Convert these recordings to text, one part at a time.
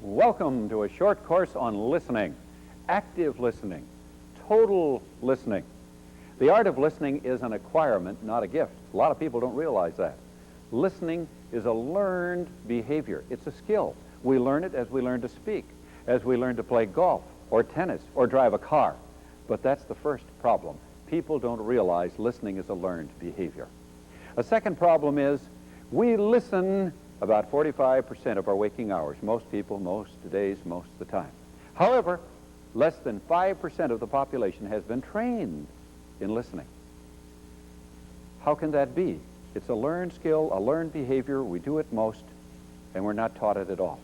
Welcome to a short course on listening, active listening, total listening. The art of listening is an acquirement, not a gift. A lot of people don't realize that. Listening is a learned behavior. It's a skill. We learn it as we learn to speak, as we learn to play golf or tennis or drive a car. But that's the first problem. People don't realize listening is a learned behavior. A second problem is we listen about 45% of our waking hours. Most people, most days, most of the time. However, less than 5% of the population has been trained in listening. How can that be? It's a learned skill, a learned behavior. We do it most, and we're not taught it at all.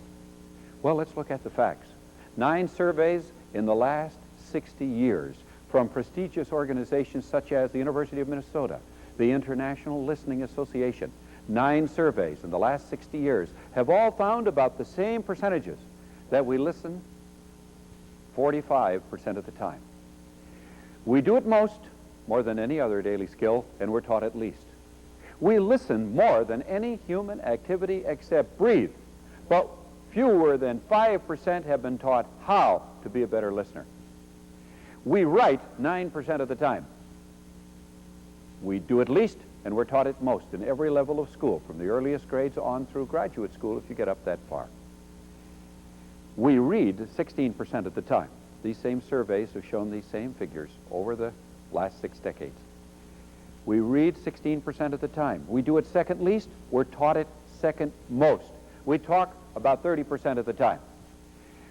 Well, let's look at the facts. 9 surveys in the last 60 years from prestigious organizations such as the University of Minnesota, the International Listening Association. 9 surveys in the last 60 years have all found about the same percentages, that we listen 45% of the time. We do it most, more than any other daily skill, and we're taught at least. We listen more than any human activity except breathe, but fewer than 5% have been taught how to be a better listener. We write 9% of the time. We do at least, and we're taught it most in every level of school, from the earliest grades on through graduate school if you get up that far. We read 16% of the time. These same surveys have shown these same figures over the last 6 decades. We read 16% of the time. We do it second least. We're taught it second most. We talk about 30% of the time.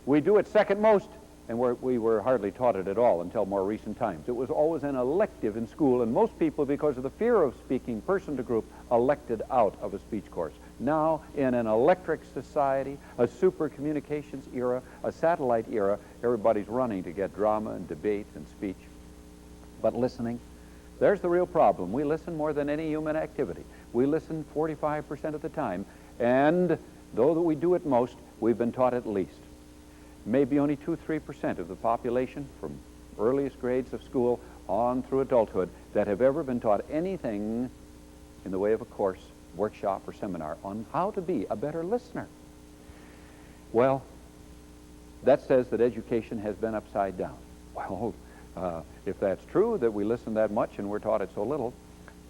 We do it second most, and we were hardly taught it at all until more recent times. It was always an elective in school, and most people, because of the fear of speaking person to group, elected out of a speech course. Now, in an electric society, a super communications era, a satellite era, everybody's running to get drama and debate and speech. But listening, there's the real problem. We listen more than any human activity. We listen 45% of the time, and though that we do it most, we've been taught at least. Maybe only 2-3% of the population from earliest grades of school on through adulthood that have ever been taught anything in the way of a course, workshop, or seminar on how to be a better listener. Well, that says that education has been upside down. Well, if that's true, that we listen that much and we're taught it so little,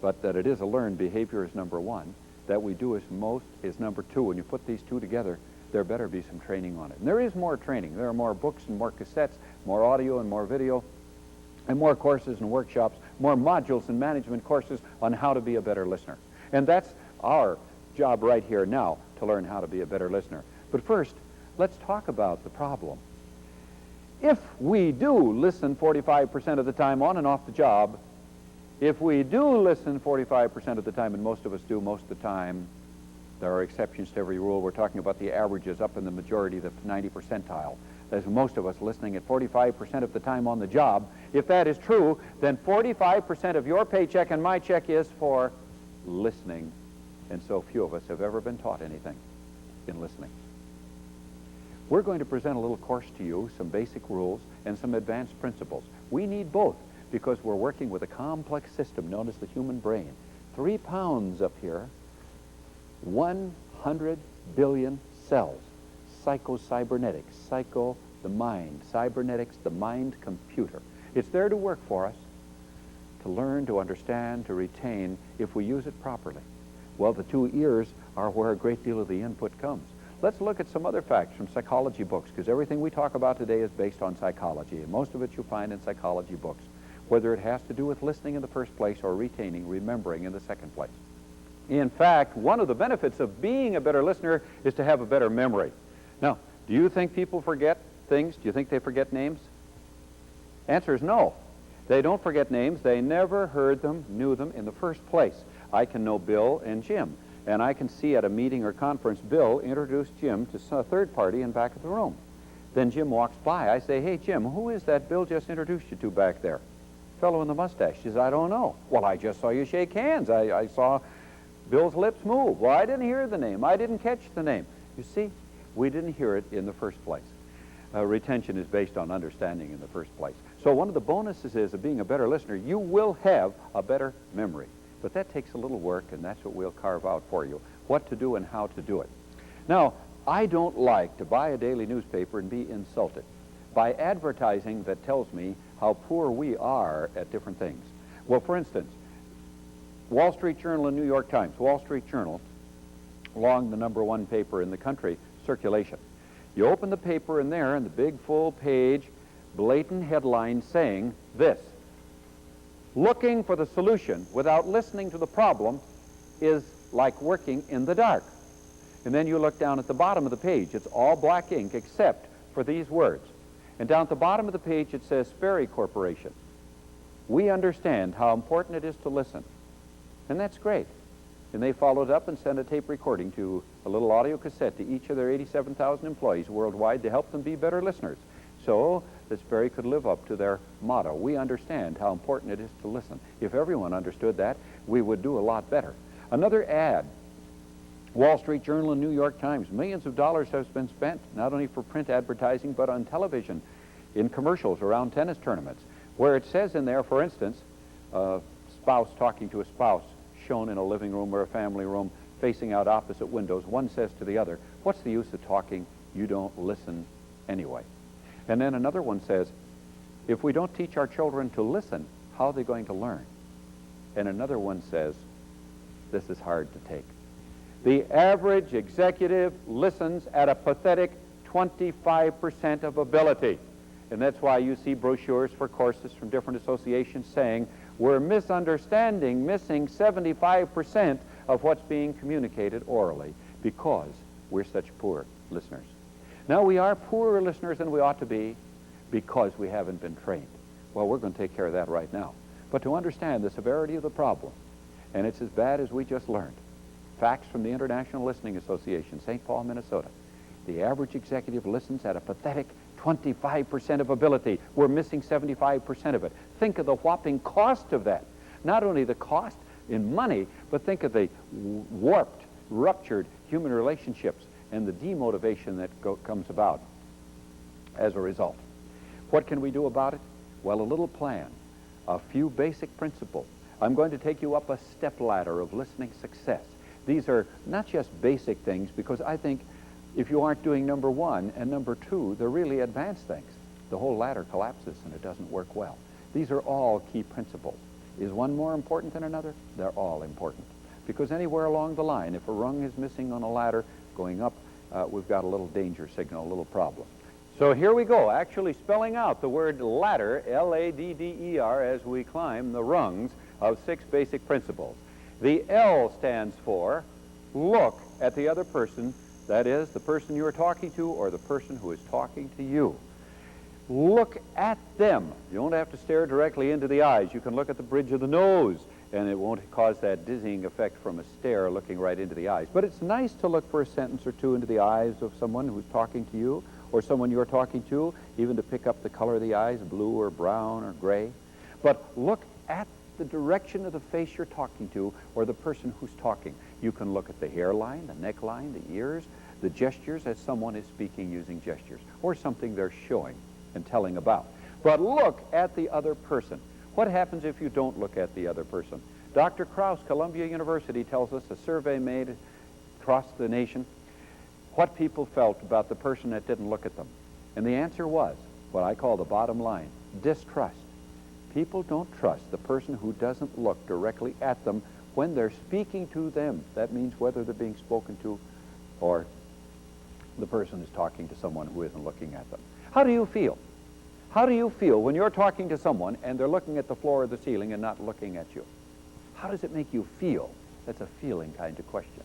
but that it is a learned behavior is number one, that we do as most is number two. When you put these two together, there better be some training on it. And there is more training. There are more books and more cassettes, more audio and more video, and more courses and workshops, more modules and management courses on how to be a better listener. And that's our job right here now, to learn how to be a better listener. But first, let's talk about the problem. If we do listen 45% of the time on and off the job, if we do listen 45% of the time, and most of us do most of the time, there are exceptions to every rule. We're talking about the averages up in the majority, the 90 percentile. There's most of us listening at 45% of the time on the job. If that is true, then 45% of your paycheck and my check is for listening. And so few of us have ever been taught anything in listening. We're going to present a little course to you, some basic rules and some advanced principles. We need both because we're working with a complex system known as the human brain. 3 pounds up here, 100 billion cells. Psycho-cybernetics, psycho, the mind, cybernetics, the mind computer. It's there to work for us, to learn, to understand, to retain, if we use it properly. Well, the 2 ears are where a great deal of the input comes. Let's look at some other facts from psychology books, because everything we talk about today is based on psychology, and most of it you'll find in psychology books, whether it has to do with listening in the first place or retaining, remembering in the second place. In fact, one of the benefits of being a better listener is to have a better memory. Now, do you think people forget things? Do you think they forget names? Answer is no. They don't forget names. They never heard them, knew them in the first place. I can know Bill and Jim, and I can see at a meeting or conference Bill introduce Jim to a third party in back of the room. Then Jim walks by. I say, "Hey, Jim, who is that Bill just introduced you to back there?" Fellow in the mustache. He says, "I don't know." "Well, I just saw you shake hands. I saw Bill's lips move." "Well, I didn't hear the name. I didn't catch the name." You see, we didn't hear it in the first place. Retention is based on understanding in the first place. So one of the bonuses is of being a better listener, you will have a better memory. But that takes a little work, and that's what we'll carve out for you, what to do and how to do it. Now, I don't like to buy a daily newspaper and be insulted by advertising that tells me how poor we are at different things. Well, for instance, Wall Street Journal and New York Times. Wall Street Journal, along the #1 paper in the country, circulation. You open the paper and there in the big full page, blatant headline saying this: looking for the solution without listening to the problem is like working in the dark. And then you look down at the bottom of the page. It's all black ink except for these words. And down at the bottom of the page it says, Sperry Corporation. We understand how important it is to listen. And that's great. And they followed up and sent a tape recording to a little audio cassette to each of their 87,000 employees worldwide to help them be better listeners. So that Sperry could live up to their motto. We understand how important it is to listen. If everyone understood that, we would do a lot better. Another ad, Wall Street Journal and New York Times. Millions of dollars have been spent, not only for print advertising, but on television, in commercials around tennis tournaments, where it says in there, for instance, a spouse talking to a spouse, shown in a living room or a family room, facing out opposite windows. One says to the other, what's the use of talking? You don't listen anyway. And then another one says, if we don't teach our children to listen, how are they going to learn? And another one says, this is hard to take. The average executive listens at a pathetic 25% of ability. And that's why you see brochures for courses from different associations saying, we're missing 75% of what's being communicated orally because we're such poor listeners. Now, we are poorer listeners than we ought to be because we haven't been trained. Well, we're going to take care of that right now. But to understand the severity of the problem, and it's as bad as we just learned, facts from the International Listening Association, St. Paul, Minnesota. The average executive listens at a pathetic 25% of ability. We're missing 75% of it. Think of the whopping cost of that. Not only the cost in money, but think of the warped, ruptured human relationships and the demotivation that comes about as a result. What can we do about it? Well, a little plan, a few basic principles. I'm going to take you up a step ladder of listening success. These are not just basic things, because I think if you aren't doing #1 and #2, they're really advanced things. The whole ladder collapses and it doesn't work well. These are all key principles. Is one more important than another? They're all important. Because anywhere along the line, if a rung is missing on a ladder going up, we've got a little danger signal, a little problem. So here we go, actually spelling out the word ladder, L-A-D-D-E-R, as we climb the rungs of 6 basic principles. The L stands for look at the other person, that is, the person you are talking to or the person who is talking to you. Look at them. You don't have to stare directly into the eyes. You can look at the bridge of the nose, and it won't cause that dizzying effect from a stare looking right into the eyes. But it's nice to look for a sentence or two into the eyes of someone who's talking to you or someone you're talking to, even to pick up the color of the eyes, blue or brown or gray. But look at the direction of the face you're talking to or the person who's talking. You can look at the hairline, the neckline, the ears, the gestures as someone is speaking using gestures, or something they're showing and telling about. But look at the other person. What happens if you don't look at the other person? Dr. Krauss, Columbia University, tells us a survey made across the nation what people felt about the person that didn't look at them. And the answer was, what I call the bottom line, distrust. People don't trust the person who doesn't look directly at them when they're speaking to them. That means whether they're being spoken to or the person is talking to someone who isn't looking at them. How do you feel? How do you feel when you're talking to someone and they're looking at the floor or the ceiling and not looking at you? How does it make you feel? That's a feeling kind of question.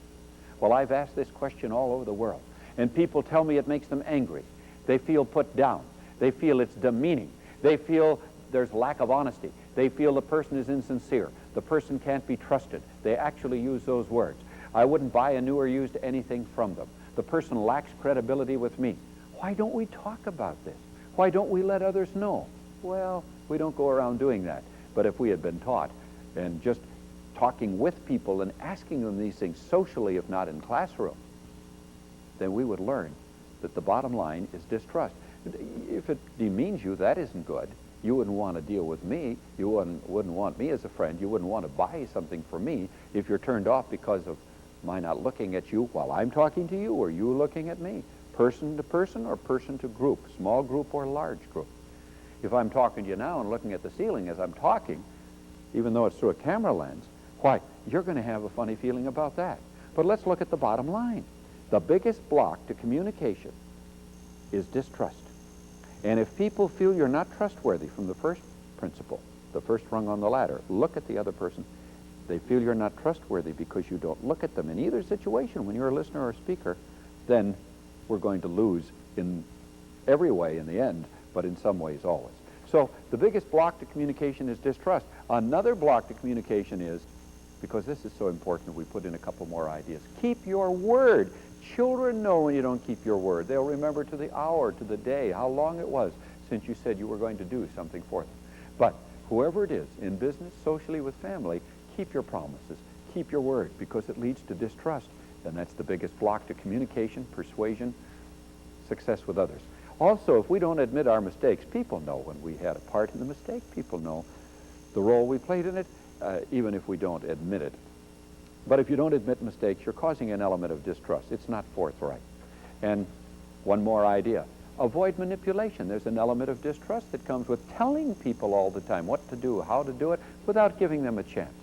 Well, I've asked this question all over the world, and people tell me it makes them angry. They feel put down. They feel it's demeaning. They feel there's lack of honesty. They feel the person is insincere. The person can't be trusted. They actually use those words. I wouldn't buy a new or used anything from them. The person lacks credibility with me. Why don't we talk about this? Why don't we let others know? Well, we don't go around doing that. But if we had been taught and just talking with people and asking them these things socially, if not in classroom, then we would learn that the bottom line is distrust. If it demeans you, that isn't good. You wouldn't want to deal with me. You wouldn't want me as a friend. You wouldn't want to buy something for me if you're turned off because of Am I not looking at you while I'm talking to you, or you looking at me? Person to person or person to group, small group or large group. If I'm talking to you now and looking at the ceiling as I'm talking, even though it's through a camera lens, why, you're going to have a funny feeling about that. But let's look at the bottom line. The biggest block to communication is distrust. And if people feel you're not trustworthy from the first principle, the first rung on the ladder, look at the other person, they feel you're not trustworthy because you don't look at them in either situation when you're a listener or a speaker, then we're going to lose in every way in the end, but in some ways always. So the biggest block to communication is distrust. Another block to communication is, because this is so important, we put in a couple more ideas. Keep your word. Children know when you don't keep your word. They'll remember to the hour, to the day, how long it was since you said you were going to do something for them. But whoever it is, in business, socially, with family, keep your promises. Keep your word, because it leads to distrust. And that's the biggest block to communication, persuasion, success with others. Also, if we don't admit our mistakes, people know when we had a part in the mistake. People know the role we played in it, even if we don't admit it. But if you don't admit mistakes, you're causing an element of distrust. It's not forthright. And one more idea. Avoid manipulation. There's an element of distrust that comes with telling people all the time what to do, how to do it, without giving them a chance.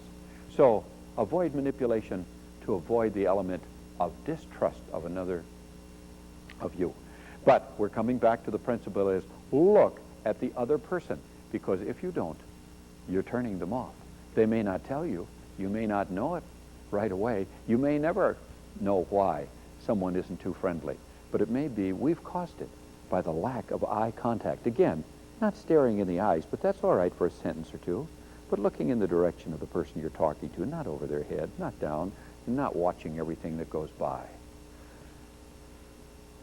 So avoid manipulation to avoid the element of distrust of another, of you. But we're coming back to the principle is look at the other person, because if you don't, you're turning them off. They may not tell you. You may not know it right away. You may never know why someone isn't too friendly. But it may be we've caused it by the lack of eye contact. Again, not staring in the eyes, but that's all right for a sentence or two. But looking in the direction of the person you're talking to, not over their head, not down, and not watching everything that goes by.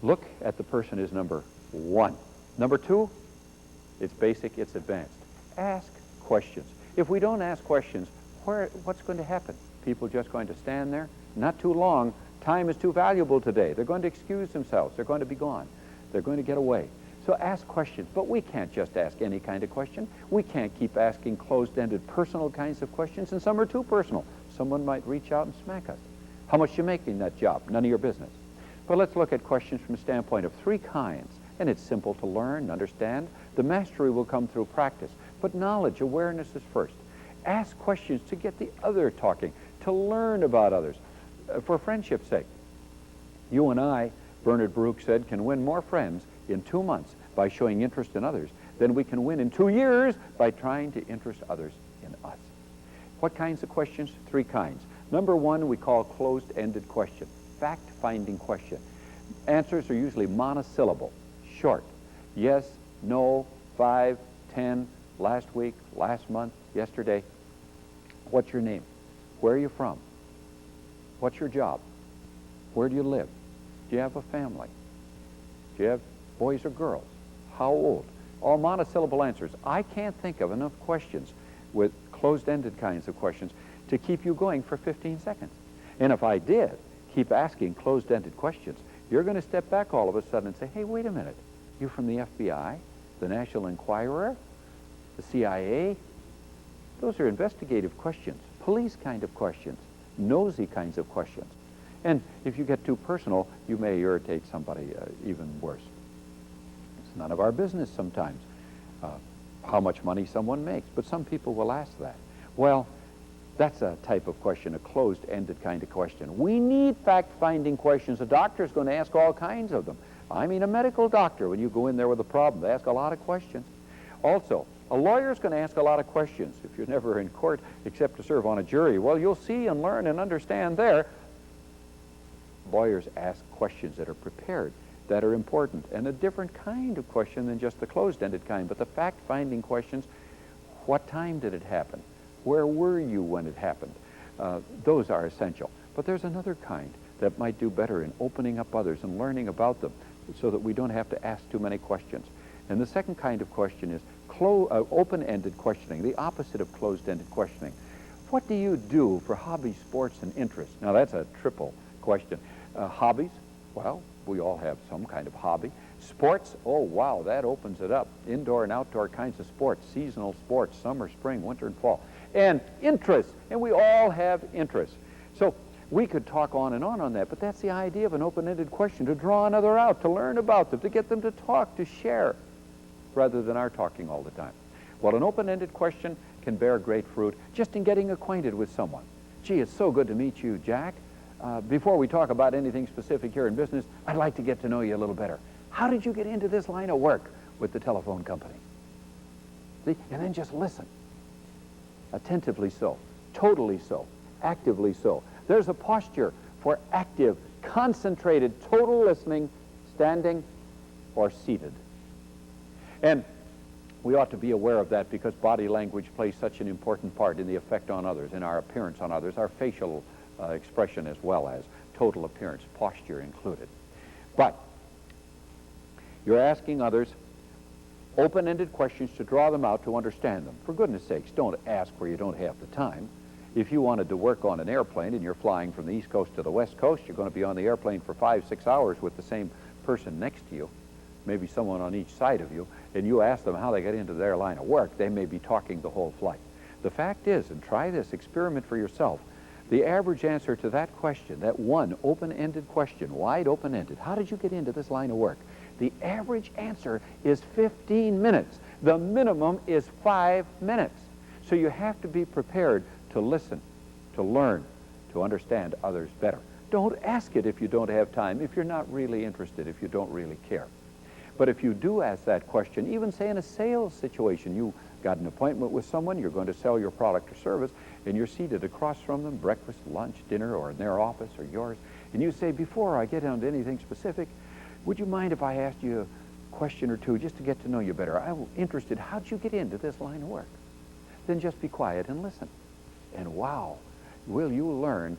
Look at the person as number one. Number two, it's basic, it's advanced. Ask questions. If we don't ask questions, what's going to happen? People just going to stand there? Not too long. Time is too valuable today. They're going to excuse themselves. They're going to be gone. They're going to get away. So ask questions, but we can't just ask any kind of question. We can't keep asking closed-ended personal kinds of questions, and some are too personal. Someone might reach out and smack us. How much you make in that job? None of your business. But let's look at questions from the standpoint of three kinds, and it's simple to learn and understand. The mastery will come through practice, but knowledge, awareness is first. Ask questions to get the other talking, to learn about others, for friendship's sake. You and I, Bernard Baruch said, can win more friends in 2 months by showing interest in others than we can win in 2 years by trying to interest others in us. What kinds of questions? Three kinds. Number one, we call closed-ended question, fact-finding question. Answers are usually monosyllable, short. Yes, no, 5, 10, last week, last month, yesterday. What's your name? Where are you from? What's your job? Where do you live? Do you have a family? Do you have boys or girls? How old? All monosyllable answers. I can't think of enough questions with closed-ended kinds of questions to keep you going for 15 seconds. And if I did keep asking closed-ended questions, you're going to step back all of a sudden and say, hey, wait a minute. You from the FBI, the National Enquirer, the CIA? Those are investigative questions, police kind of questions, nosy kinds of questions. And if you get too personal, you may irritate somebody even worse. It's none of our business sometimes how much money someone makes, but some people will ask that. Well, that's a type of question, a closed-ended kind of question. We need fact-finding questions. A doctor's going to ask all kinds of them. I mean, a medical doctor, when you go in there with a problem, they ask a lot of questions. Also, a lawyer's going to ask a lot of questions. If you're never in court except to serve on a jury, well, you'll see and learn and understand there. Lawyers ask questions that are prepared, that are important, and a different kind of question than just the closed-ended kind. But the fact-finding questions, what time did it happen? Where were you when it happened? Those are essential. But there's another kind that might do better in opening up others and learning about them so that we don't have to ask too many questions. And the second kind of question is open-ended questioning, the opposite of closed-ended questioning. What do you do for hobbies, sports, and interests? Now, that's a triple question. Hobbies, well, we all have some kind of hobby. Sports, oh, wow, that opens it up. Indoor and outdoor kinds of sports, seasonal sports, summer, spring, winter, and fall. And interests, and we all have interests. So We could talk on that, but that's the idea of an open-ended question, to draw another out, to learn about them, to get them to talk, to share, rather than our talking all the time. Well, an open-ended question can bear great fruit just in getting acquainted with someone. Gee, it's so good to meet you, Jack. Before we talk about anything specific here in business, I'd like to get to know you a little better. How did you get into this line of work with the telephone company? See? And then just listen. Attentively so, totally so, actively so. There's a posture for active, concentrated, total listening, standing or seated. And we ought to be aware of that because body language plays such an important part in the effect on others, in our appearance on others, our facial expression as well as total appearance, posture included. But you're asking others open-ended questions to draw them out, to understand them. For goodness sakes, don't ask where you don't have the time. If you wanted to work on an airplane and you're flying from the East Coast to the West Coast, you're going to be on the airplane for 5-6 hours with the same person next to you, maybe someone on each side of you, and you ask them how they get into their line of work, they may be talking the whole flight. The fact is, and try this, experiment for yourself, the average answer to that question, that one open-ended question, wide open-ended, how did you get into this line of work? The average answer is 15 minutes. The minimum is 5 minutes. So you have to be prepared to listen, to learn, to understand others better. Don't ask it if you don't have time, if you're not really interested, if you don't really care. But if you do ask that question, even say in a sales situation, you got an appointment with someone, you're going to sell your product or service, and you're seated across from them, breakfast, lunch, dinner, or in their office or yours, and you say, before I get into anything specific, would you mind if I asked you a question or two just to get to know you better? I'm interested, how'd you get into this line of work? Then just be quiet and listen. And wow, will you learn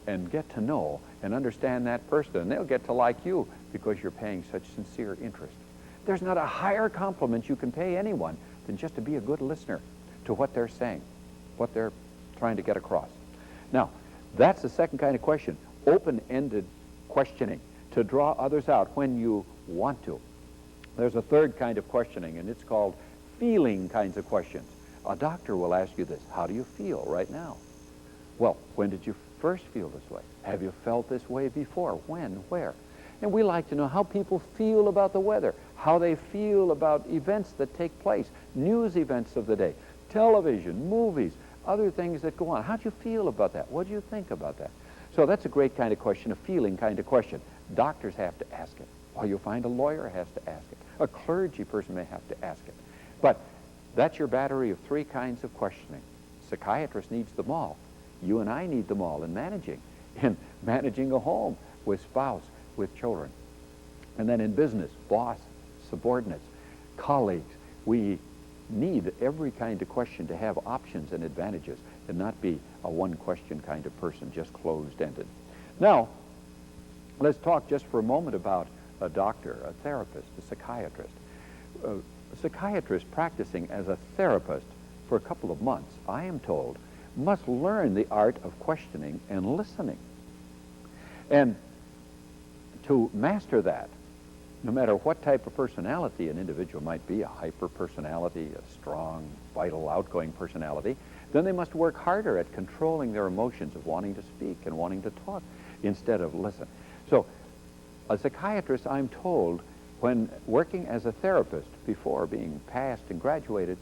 and get to know and understand that person, and they'll get to like you because you're paying such sincere interest. There's not a higher compliment you can pay anyone than just to be a good listener to what they're saying, what they're trying to get across. Now, that's the second kind of question, open-ended questioning, to draw others out when you want to. There's a third kind of questioning, and it's called feeling kinds of questions. A doctor will ask you this, how do you feel right now? Well, when did you first feel this way? Have you felt this way before? When? Where? And we like to know how people feel about the weather, how they feel about events that take place, news events of the day, television, movies, other things that go on. How do you feel about that? What do you think about that? So that's a great kind of question, a feeling kind of question. Doctors have to ask it. Well, you'll find a lawyer has to ask it. A clergy person may have to ask it. But that's your battery of three kinds of questioning. Psychiatrist needs them all. You and I need them all in managing a home with spouse, with children. And then in business, boss, subordinates, colleagues. We need every kind of question to have options and advantages and not be a one-question kind of person, just closed-ended. Now, let's talk just for a moment about a doctor, a therapist, a psychiatrist. A psychiatrist practicing as a therapist for a couple of months, I am told, must learn the art of questioning and listening. And to master that, no matter what type of personality an individual might be, a hyper-personality, a strong, vital, outgoing personality, then they must work harder at controlling their emotions of wanting to speak and wanting to talk instead of listen. So a psychiatrist, I'm told, when working as a therapist before being passed and graduated,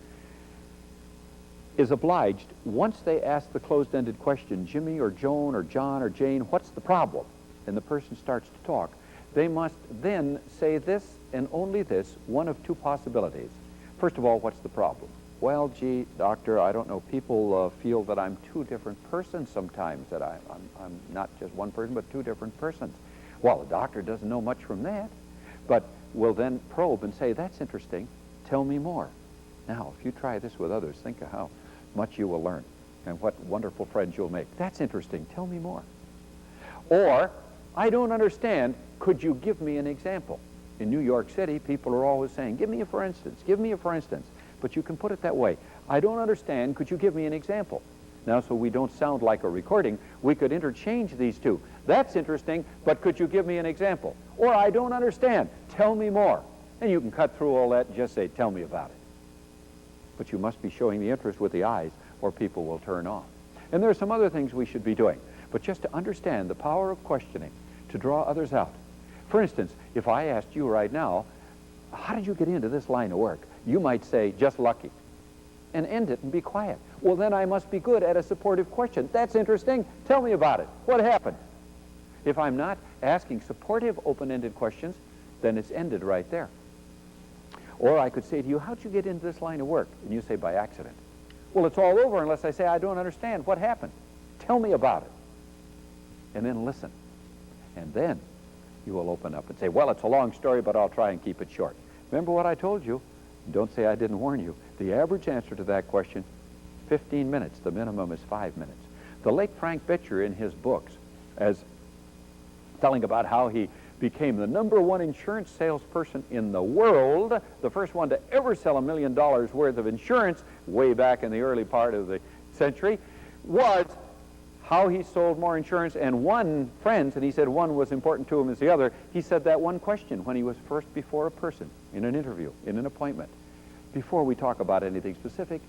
is obliged, once they ask the closed-ended question, Jimmy or Joan or John or Jane, what's the problem? And the person starts to talk, they must then say this and only this, one of two possibilities. First of all, what's the problem? Well, gee, doctor, I don't know, people feel that I'm two different persons sometimes, that I'm not just one person, but two different persons. Well, the doctor doesn't know much from that, but will then probe and say, that's interesting, tell me more. Now, if you try this with others, think of how much you will learn and what wonderful friends you'll make. That's interesting, tell me more. Or, I don't understand, could you give me an example? In New York City, people are always saying, give me a for instance, give me a for instance. But you can put it that way. I don't understand, could you give me an example? Now, so we don't sound like a recording, we could interchange these two. That's interesting, but could you give me an example? Or, I don't understand, tell me more. And you can cut through all that and just say, tell me about it. But you must be showing the interest with the eyes or people will turn off. And there are some other things we should be doing. but just to understand the power of questioning, to draw others out. For instance, if I asked you right now, how did you get into this line of work? You might say, just lucky, and end it and be quiet. Well, then I must be good at a supportive question. That's interesting. Tell me about it. What happened? If I'm not asking supportive, open-ended questions, then it's ended right there. Or I could say to you, how'd you get into this line of work? And you say, by accident. Well, it's all over unless I say, I don't understand. What happened? Tell me about it. And then listen. And then you will open up and say, well, it's a long story, but I'll try and keep it short. Remember what I told you? Don't say I didn't warn you. The average answer to that question, 15 minutes. The minimum is 5 minutes. The late Frank Bitcher, in his books, as telling about how he became the #1 insurance salesperson in the world, the first one to ever sell $1 million worth of insurance way back in the early part of the century, was how he sold more insurance. And one, friends, and he said one was important to him as the other, he said that one question when he was first before a person in an interview, in an appointment. Before we talk about anything specific,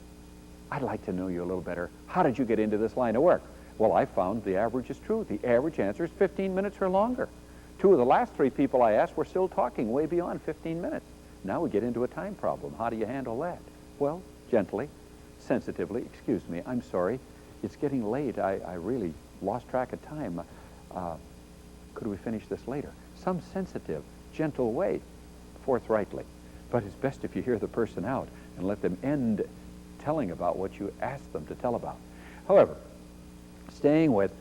I'd like to know you a little better. How did you get into this line of work? Well, I found the average is true. The average answer is 15 minutes or longer. 2 of the last 3 people I asked were still talking way beyond 15 minutes. Now we get into a time problem. How do you handle that? Well, gently, sensitively, excuse me, I'm sorry. It's getting late. I really lost track of time. Could we finish this later? Some sensitive, gentle way, forthrightly. But it's best if you hear the person out and let them end telling about what you asked them to tell about. However, staying with,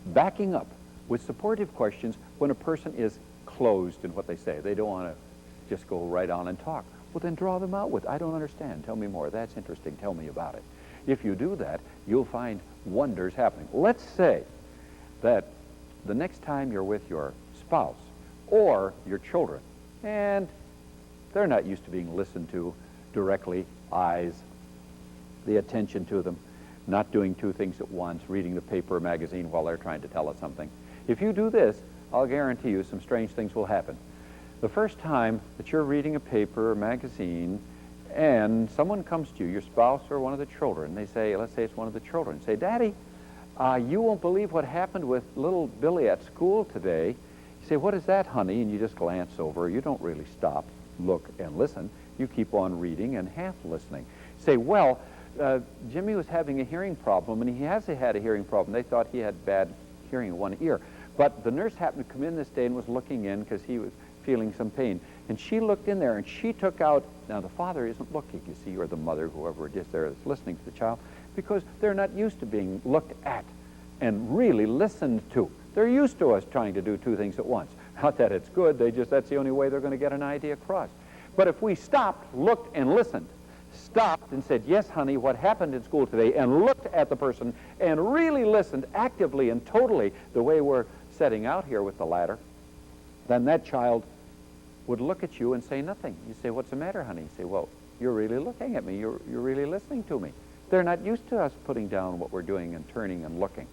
backing up with supportive questions when a person is closed in what they say. They don't want to just go right on and talk. Well, then draw them out with, I don't understand. Tell me more. That's interesting. Tell me about it. If you do that, you'll find wonders happening. Let's say that the next time you're with your spouse or your children, and they're not used to being listened to directly, eyes, the attention to them, not doing 2 things at once, reading the paper or magazine while they're trying to tell us something. If you do this, I'll guarantee you some strange things will happen. The first time that you're reading a paper or magazine and someone comes to you, your spouse or one of the children, they say, let's say it's one of the children, say, Daddy, you won't believe what happened with little Billy at school today. You say, what is that, honey? And you just glance over. You don't really stop, look, and listen. You keep on reading and half listening. Say, well, Jimmy was having a hearing problem, and he has had a hearing problem. They thought he had bad hearing in one ear. But the nurse happened to come in this day and was looking in because he was feeling some pain. And she looked in there, and she took out, now the father isn't looking, you see, or the mother, whoever it is there that's listening to the child, because they're not used to being looked at and really listened to. They're used to us trying to do 2 things at once. Not that it's good, that's the only way they're going to get an idea across. But if we stopped, looked, and listened, stopped and said, yes, honey, what happened in school today, and looked at the person and really listened actively and totally the way we're setting out here with the ladder, then that child would look at you and say nothing. You say, what's the matter, honey? You say, well, you're really looking at me. You're really listening to me. They're not used to us putting down what we're doing and turning and looking.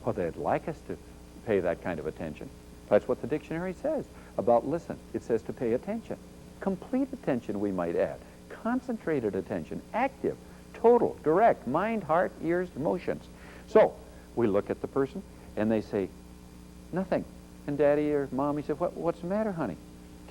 Well, they'd like us to pay that kind of attention. That's what the dictionary says about listen. It says to pay attention. Complete attention, we might add. Concentrated attention, active, total, direct, mind, heart, ears, emotions. So we look at the person and they say, nothing. And Daddy or Mommy said, what's the matter, honey?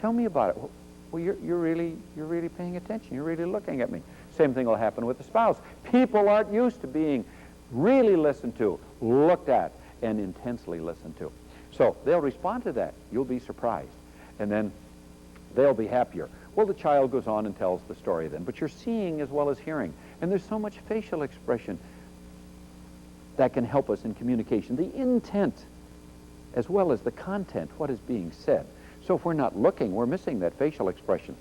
Tell me about it. Well, you're really paying attention. You're really looking at me. Same thing will happen with the spouse. People aren't used to being really listened to, looked at, and intensely listened to. So they'll respond to that. You'll be surprised. And then they'll be happier. Well, the child goes on and tells the story then. But you're seeing as well as hearing. And there's so much facial expression that can help us in communication. The intent as well as the content, what is being said. So if we're not looking, we're missing that facial expression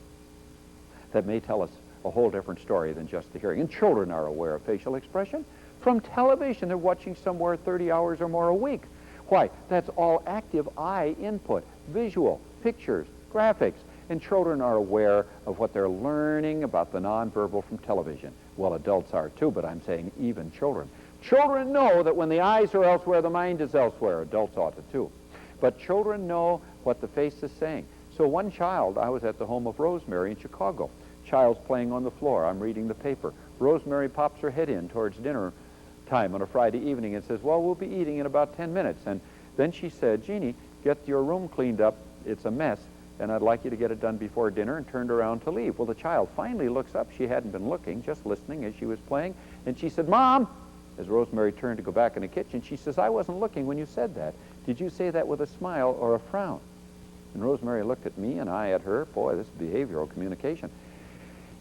that may tell us a whole different story than just the hearing. And children are aware of facial expression from television. They're watching somewhere 30 hours or more a week. Why? That's all active eye input, visual, pictures, graphics. And children are aware of what they're learning about the nonverbal from television. Well, adults are too, but I'm saying even children. Children know that when the eyes are elsewhere, the mind is elsewhere. Adults ought to too. But children know what the face is saying. So one child, I was at the home of Rosemary in Chicago. Child's playing on the floor. I'm reading the paper. Rosemary pops her head in towards dinner time on a Friday evening and says, well, we'll be eating in about 10 minutes. And then she said, Jeannie, get your room cleaned up. It's a mess, and I'd like you to get it done before dinner, and turned around to leave. Well, the child finally looks up. She hadn't been looking, just listening as she was playing. And she said, Mom, as Rosemary turned to go back in the kitchen, she says, I wasn't looking when you said that. Did you say that with a smile or a frown? And Rosemary looked at me and I at her. Boy, this is behavioral communication.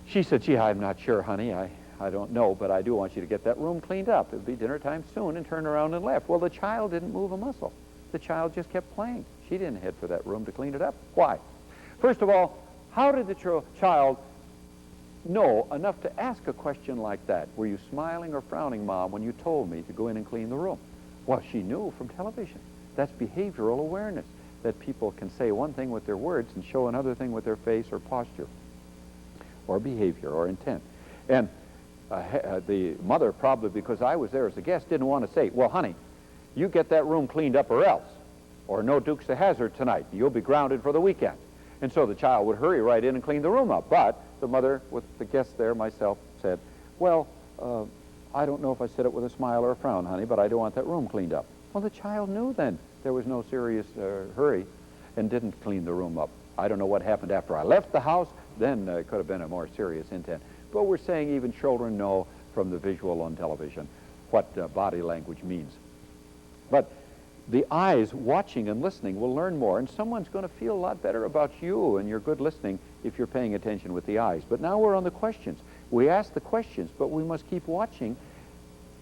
She said, gee, I'm not sure, honey. I don't know, but I do want you to get that room cleaned up. It'll be dinner time soon, and turned around and left. Well, the child didn't move a muscle. The child just kept playing. She didn't head for that room to clean it up. Why? First of all, how did the child know enough to ask a question like that? Were you smiling or frowning, Mom, when you told me to go in and clean the room? Well, she knew from television. That's behavioral awareness, that people can say one thing with their words and show another thing with their face or posture or behavior or intent. And the mother, probably because I was there as a guest, didn't want to say, well, honey, you get that room cleaned up or else, or no Dukes of Hazzard tonight. You'll be grounded for the weekend. And so the child would hurry right in and clean the room up. But the mother, with the guest there, myself, said, well, I don't know if I said it with a smile or a frown, honey, but I do want that room cleaned up. Well, the child knew then there was no serious hurry and didn't clean the room up. I don't know what happened after I left the house. Then it could have been a more serious intent. But we're saying even children know from the visual on television what body language means. But the eyes watching and listening will learn more, and someone's going to feel a lot better about you and your good listening if you're paying attention with the eyes. But now we're on the questions. We ask the questions, but we must keep watching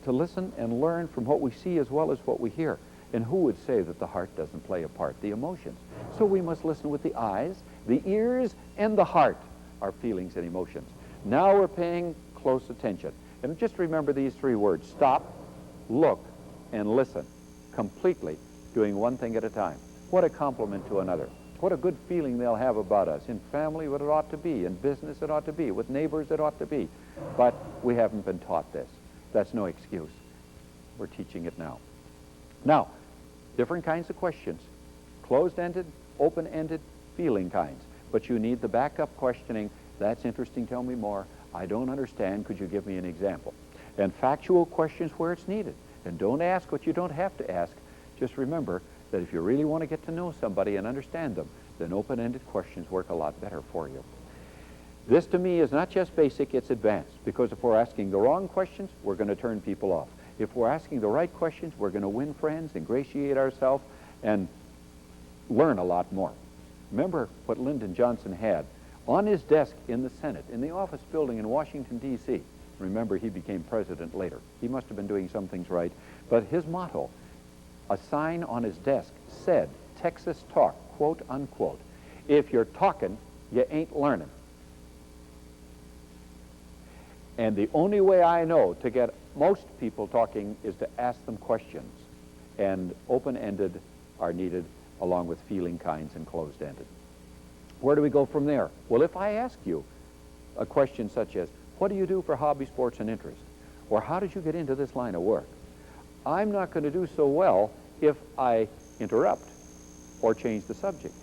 to listen and learn from what we see as well as what we hear. And who would say that the heart doesn't play a part? The emotions. So we must listen with the eyes, the ears, and the heart, our feelings and emotions. Now we're paying close attention. And just remember these three words: stop, look, and listen. Completely doing one thing at a time. What a compliment to another. What a good feeling they'll have about us. In family, what it ought to be. In business, it ought to be. With neighbors, it ought to be. But we haven't been taught this. That's no excuse. We're teaching it now. Now, different kinds of questions. Closed-ended, open-ended, feeling kinds. But you need the backup questioning. That's interesting. Tell me more. I don't understand. Could you give me an example? And factual questions where it's needed. And don't ask what you don't have to ask. Just remember that if you really want to get to know somebody and understand them, then open-ended questions work a lot better for you. This, to me, is not just basic, it's advanced. Because if we're asking the wrong questions, we're going to turn people off. If we're asking the right questions, we're going to win friends, ingratiate ourselves, and learn a lot more. Remember what Lyndon Johnson had on his desk in the Senate, in the office building in Washington, D.C. Remember, he became president later. He must have been doing some things right. But his motto, a sign on his desk, said, Texas talk, quote, unquote. If you're talking, you ain't learning. And the only way I know to get most people talking is to ask them questions. And open-ended are needed along with feeling kinds and closed-ended. Where do we go from there? Well, if I ask you a question such as, what do you do for hobby, sports, and interest? Or how did you get into this line of work? I'm not going to do so well if I interrupt or change the subject.